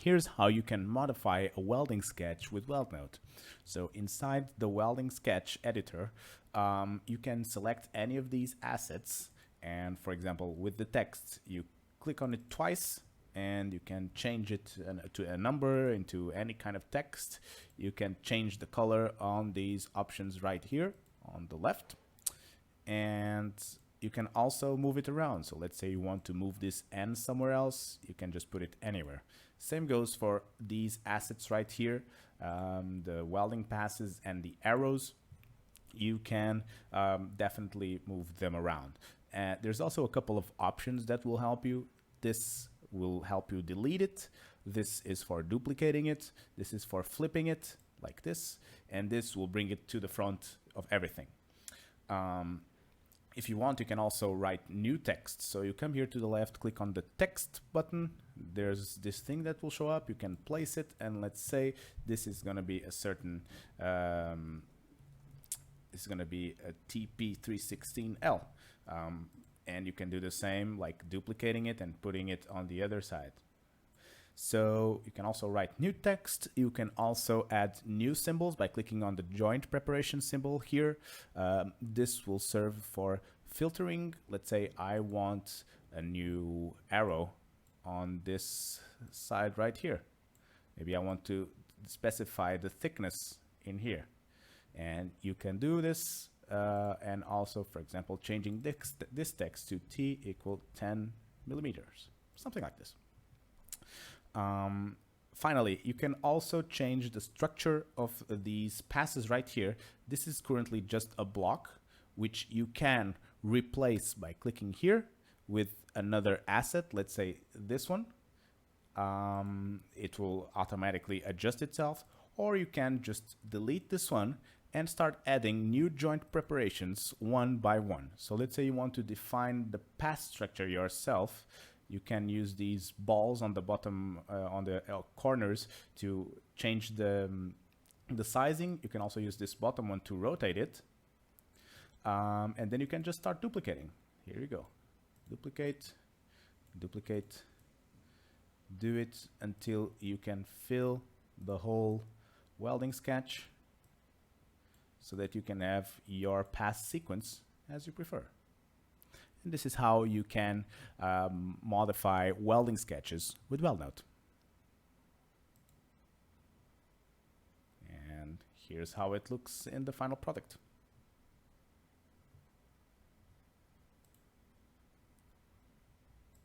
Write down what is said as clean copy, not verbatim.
Here's how you can modify a welding sketch with WeldNote. So inside the welding sketch editor, you can select any of these assets. And for example, with the text, you click on it twice and you can change it to a number, into any kind of text. You can change the color on these options right here on the left. And you can also move it around. So let's say you want to move this N somewhere else, you can just put it anywhere. Same goes for these assets right here, the welding passes and the arrows. You can definitely move them around. There's also a couple of options that will help you. This will help you delete it. This is for duplicating it. This is for flipping it like this. And this will bring it to the front of everything. If you want, you can also write new text. So you come here to the left, click on the text button. There's this thing that will show up. You can place it, and let's say this is going to be a certain, it's going to be a TP316L. And you can do the same, like duplicating it and putting it on the other side. So you can also write new text. You can also add new symbols by clicking on the joint preparation symbol here. This will serve for filtering. Let's say I want a new arrow on this side right here. Maybe I want to specify the thickness in here. And you can do this and also, for example, changing this text to T equal 10 millimeters, something like this. Finally, you can also change the structure of these passes right here. This is currently just a block, which you can replace by clicking here with another asset. Let's say this one. It will automatically adjust itself, or you can just delete this one and start adding new joint preparations one by one. So let's say you want to define the pass structure yourself. You can use these balls on the bottom, on the corners, to change the sizing. You can also use this bottom one to rotate it. And then you can just start duplicating. Here you go. Duplicate, duplicate. Do it until you can fill the whole welding sketch so that you can have your pass sequence as you prefer. And this is how you can modify welding sketches with WeldNote. And here's how it looks in the final product.